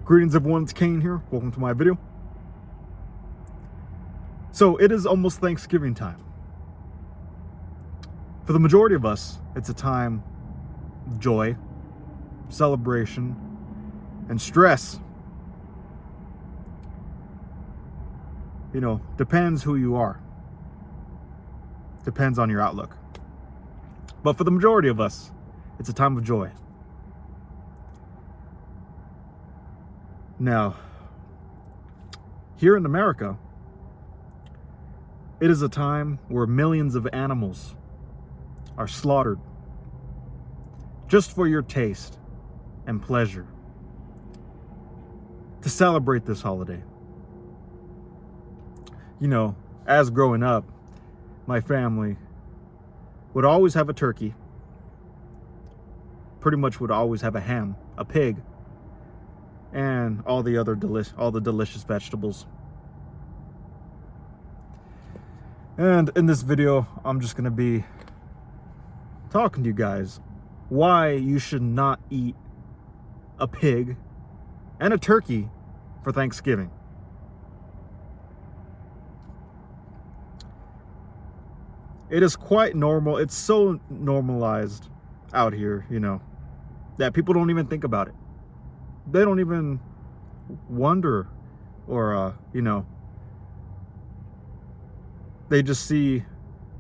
Greetings everyone, it's Cain here. Welcome to my video. So it is almost Thanksgiving time. For the majority of us, it's a time of joy, celebration, and stress. You know, depends who you are. Depends on your outlook. But for the majority of us, it's a time of joy. Now, here in America, it is a time where millions of animals are slaughtered just for your taste and pleasure to celebrate this holiday. You know, as growing up, my family would always have a turkey, pretty much would always have a ham, a pig, and all the other delicious vegetables. And in this video, I'm just gonna be talking to you guys why you should not eat a pig and a turkey for Thanksgiving. It is quite normal. It's so normalized out here, you know, that people don't even think about it. They don't even wonder or, you know, they just see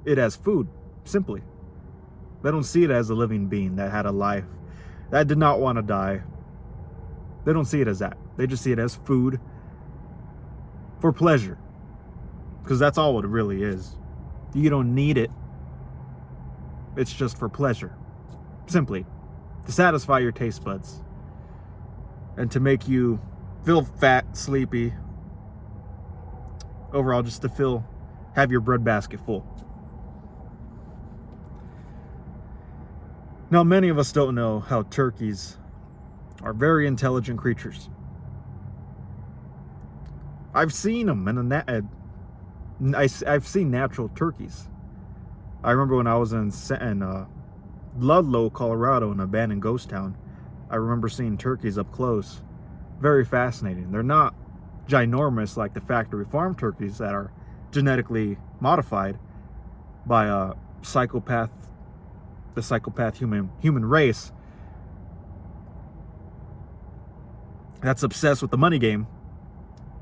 it as food, simply. They don't see it as a living being that had a life, that did not want to die. They don't see it as that. They just see it as food for pleasure, because that's all it really is. You don't need it. It's just for pleasure, simply to satisfy your taste buds and to make you feel fat, sleepy, overall just to have your breadbasket full. Now, many of us don't know how turkeys are very intelligent creatures. I've seen them I've seen natural turkeys. I remember when I was in Ludlow, Colorado, an abandoned ghost town. I remember seeing turkeys up close. Very fascinating. They're not ginormous like the factory farm turkeys that are genetically modified by the psychopath human race that's obsessed with the money game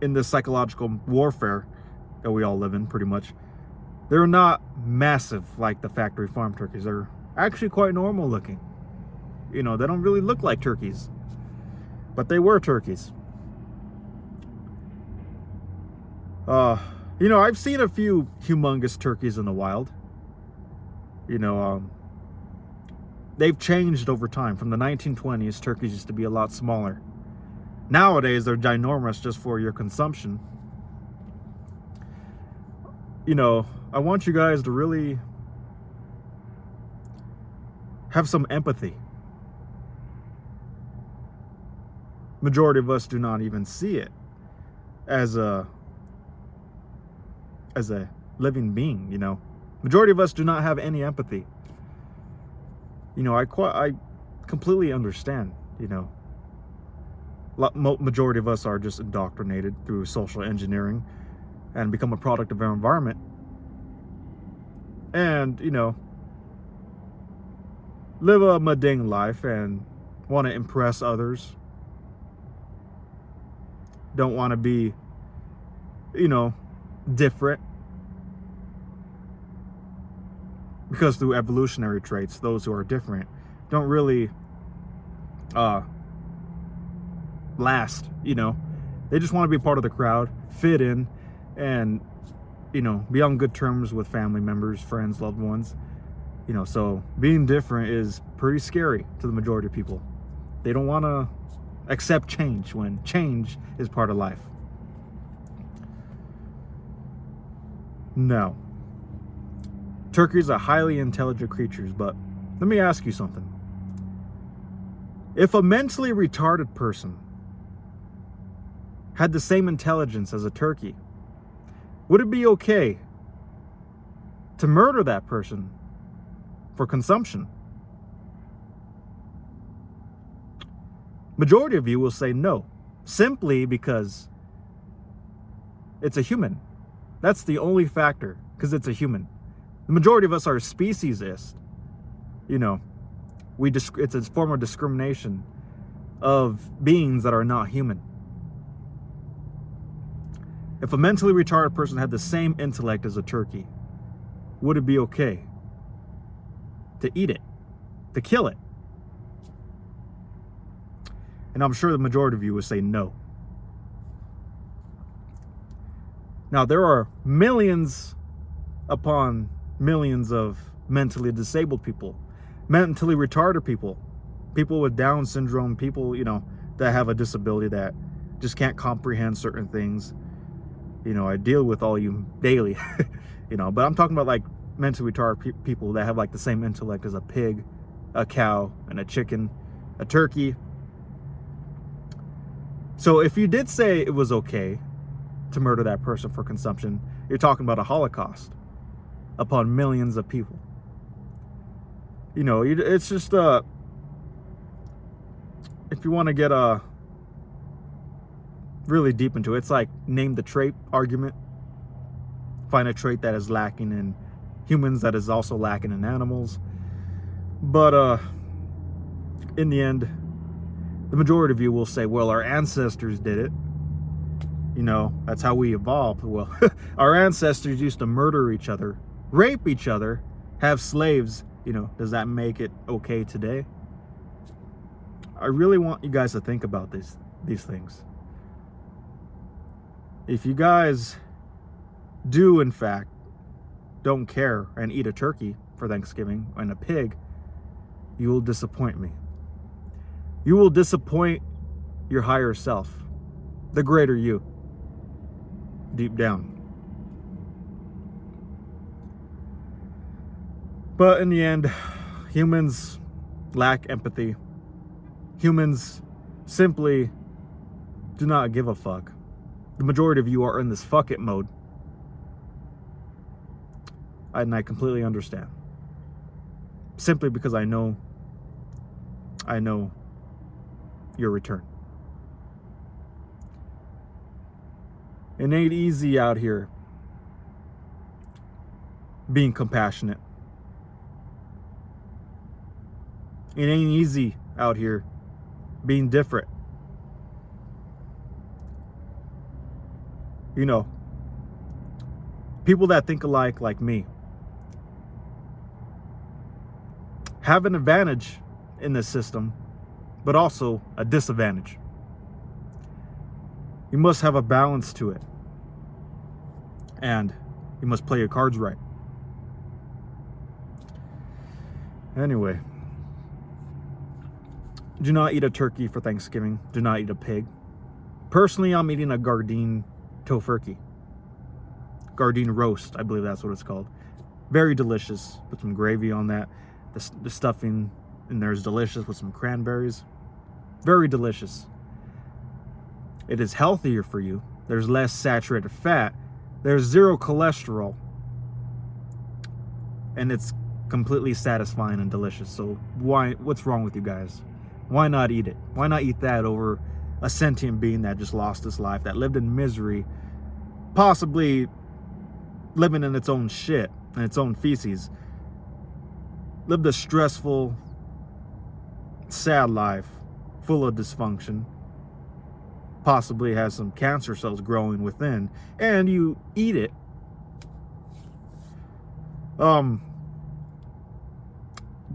in this psychological warfare that we all live in, pretty much. They're not massive like the factory farm turkeys. They're actually quite normal looking. You know, they don't really look like turkeys, but they were turkeys. You know, I've seen a few humongous turkeys in the wild. You know, they've changed over time. From the 1920s, turkeys used to be a lot smaller. Nowadays, they're ginormous just for your consumption. You know, I want you guys to really have some empathy. Majority of us do not even see it as a living being, you know. Majority of us do not have any empathy. You know, I completely understand, you know. Majority of us are just indoctrinated through social engineering and become a product of our environment. And, you know, live a mundane life and want to impress others. Don't want to be, you know, different. Because through evolutionary traits, those who are different don't really last, you know. They just want to be part of the crowd, fit in, and, you know, be on good terms with family members, friends, loved ones. You know, so being different is pretty scary to the majority of people. They don't want to accept change when change is part of life. No. Turkeys are highly intelligent creatures, but let me ask you something. If a mentally retarded person had the same intelligence as a turkey, would it be okay to murder that person for consumption? Majority of you will say no. simply because it's a human. That's the only factor, because it's a human. The majority of us are speciesist. You know, it's a form of discrimination of beings that are not human. If a mentally retarded person had the same intellect as a turkey, would it be okay to eat it, to kill it? And I'm sure the majority of you would say no. Now, there are millions upon millions of mentally disabled people, mentally retarded people, people with Down syndrome, people, that have a disability that just can't comprehend certain things. I deal with all you daily, but I'm talking about like mentally retarded people that have like the same intellect as a pig, a cow, and a chicken, a turkey. So if you did say it was okay to murder that person for consumption, you're talking about a Holocaust upon millions of people. It's just if you want to get really deep into it, it's like name the trait argument. Find a trait that is lacking in humans that is also lacking in animals. But in the end, the majority of you will say, well, our ancestors did it. That's how we evolved. Well, our ancestors used to murder each other, rape each other, have slaves. Does that make it okay today? I really want you guys to think about these things. If you guys do, in fact, don't care and eat a turkey for Thanksgiving and a pig, you will disappoint me. You will disappoint your higher self, the greater you, deep down. But in the end, humans lack empathy. Humans simply do not give a fuck. The majority of you are in this fuck it mode. And I completely understand. Simply because I know your return. It ain't easy out here being compassionate. It ain't easy out here being different. People that think alike like me have an advantage in this system, but also a disadvantage. You must have a balance to it. And you must play your cards right. Anyway, do not eat a turkey for Thanksgiving. Do not eat a pig. Personally, I'm eating a Gardein tofurkey. Gardein roast, I believe that's what it's called. Very delicious. Put some gravy on that. The stuffing in there is delicious with some cranberries. Very delicious. It is healthier for you. There's less saturated fat. There's zero cholesterol. And it's completely satisfying and delicious. So what's wrong with you guys? Why not eat it? Why not eat that over a sentient being that just lost its life, that lived in misery, possibly living in its own shit and its own feces, lived a stressful, sad life full of dysfunction, possibly has some cancer cells growing within, and you eat it.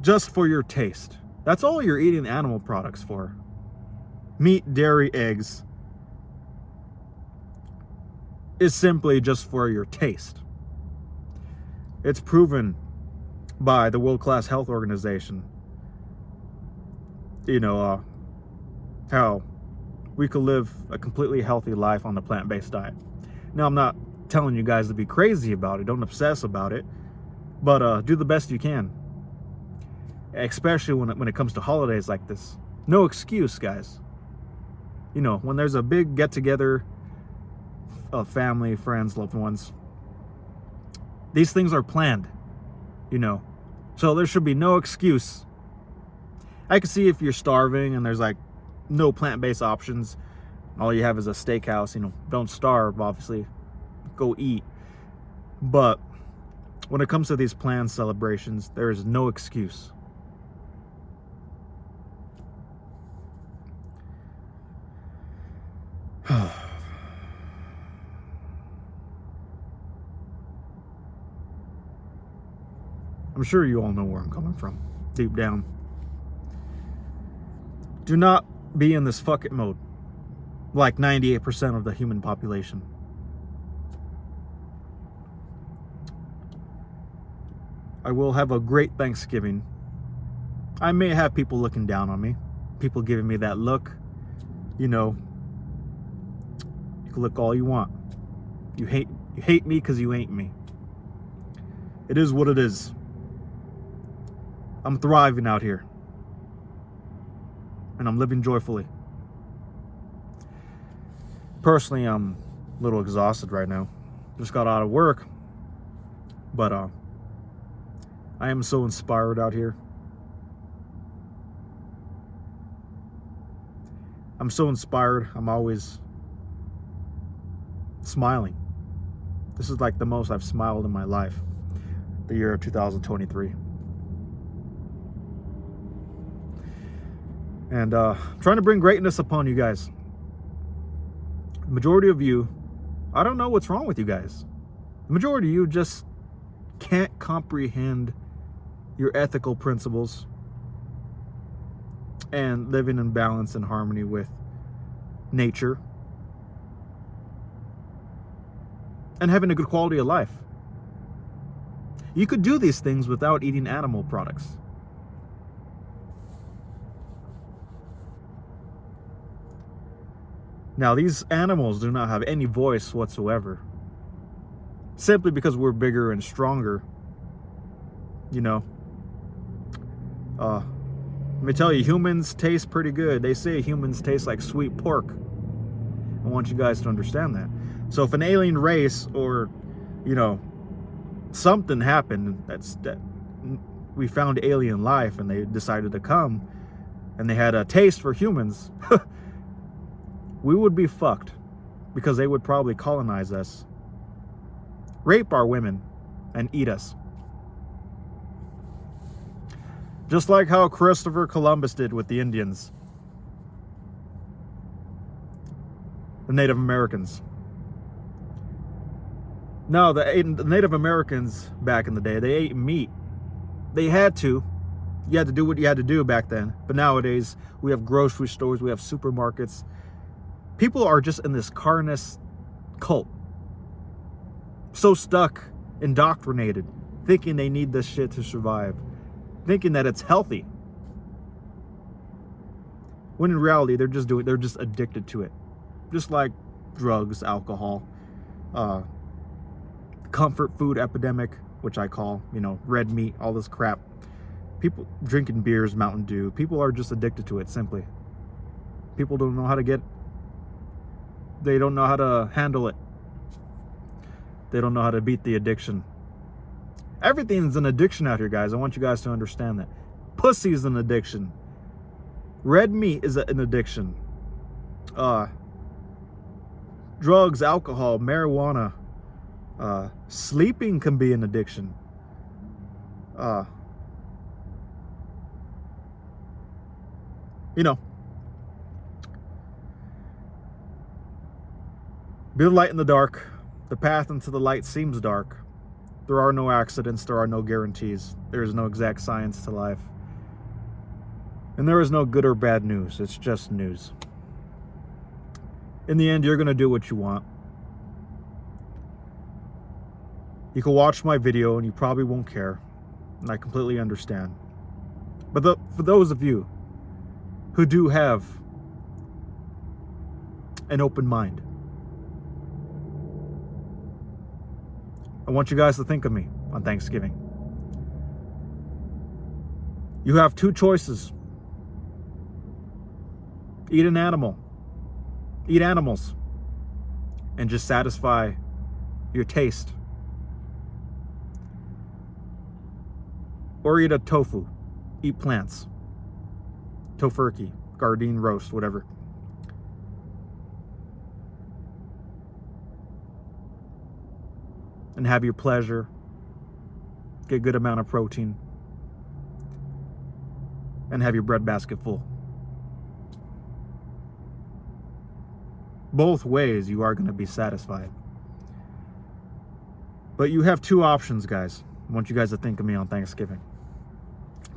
Just for your taste. That's all you're eating animal products for. Meat, dairy, eggs is simply just for your taste. It's proven by the World Class Health Organization, how we could live a completely healthy life on a plant-based diet. Now, I'm not telling you guys to be crazy about it. Don't obsess about it. But do the best you can. Especially when it comes to holidays like this. No excuse, guys. When there's a big get-together of family, friends, loved ones, these things are planned, So there should be no excuse. I can see if you're starving and there's like no plant-based options, All you have is a steakhouse, don't starve, obviously. Go eat. But when it comes to these planned celebrations, there is no excuse. I'm sure you all know where I'm coming from, deep down. Do not be in this fuck it mode like 98% of the human population. I will have a great Thanksgiving. I may have people looking down on me, people giving me that look. You can look all you want. You hate me because you ain't me. It is what it is. I'm thriving out here. And I'm living joyfully. Personally, I'm a little exhausted right now. Just got out of work. But I am so inspired out here. I'm so inspired. I'm always smiling. This is like the most I've smiled in my life. The year of 2023. And trying to bring greatness upon you guys. The majority of you, I don't know what's wrong with you guys. The majority of you just can't comprehend your ethical principles and living in balance and harmony with nature and having a good quality of life. You could do these things without eating animal products. Now, these animals do not have any voice whatsoever. Simply because we're bigger and stronger. Let me tell you, humans taste pretty good. They say humans taste like sweet pork. I want you guys to understand that. So if an alien race or, something happened that we found alien life and they decided to come and they had a taste for humans, we would be fucked because they would probably colonize us, rape our women, and eat us. Just like how Christopher Columbus did with the Indians, the Native Americans. No, the Native Americans back in the day, they ate meat. They had to. You had to do what you had to do back then. But nowadays, we have grocery stores, we have supermarkets. People are just in this carnist cult. So stuck, indoctrinated, thinking they need this shit to survive. Thinking that it's healthy. When in reality, they're just addicted to it. Just like drugs, alcohol, comfort food epidemic, which I call, red meat, all this crap. People drinking beers, Mountain Dew. People are just addicted to it, simply. People don't know how to they don't know how to handle it. They don't know how to beat the addiction. Everything's an addiction out here, guys. I want you guys to understand that. Pussy is an addiction. Red meat is an addiction. Drugs, alcohol, marijuana. Sleeping can be an addiction. Be the light in the dark. The path into the light seems dark. There are no accidents. There are no guarantees. There is no exact science to life. And there is no good or bad news. It's just news. In the end, you're going to do what you want. You can watch my video and you probably won't care. And I completely understand. But for those of you who do have an open mind, I want you guys to think of me on Thanksgiving. You have two choices. Eat an animal. Eat animals. And just satisfy your taste. Or eat a tofu. Eat plants. Tofurkey, Gardein roast, whatever. and have your pleasure. Get a good amount of protein. And have your breadbasket full. Both ways you are going to be satisfied. But you have two options, guys. I want you guys to think of me on Thanksgiving.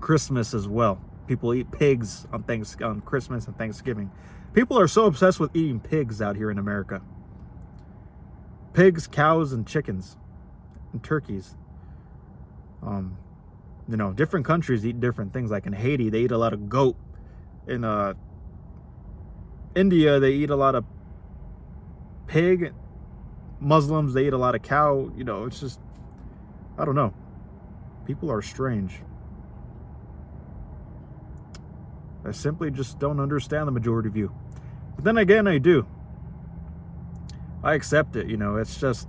Christmas as well. People eat pigs on Christmas and Thanksgiving. People are so obsessed with eating pigs out here in America. Pigs, cows, and chickens, and turkeys. You know, different countries eat different things. Like in Haiti, they eat a lot of goat. In India, they eat a lot of pig. Muslims, they eat a lot of cow. You know, it's just, I don't know. People are strange. I simply just don't understand the majority of you. But then again, I do. I accept it, you know. It's just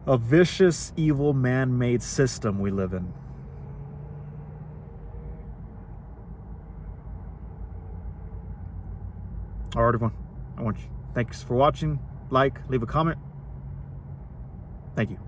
a vicious, evil, man-made system we live in. All right, everyone. Thanks for watching. Like, leave a comment. Thank you.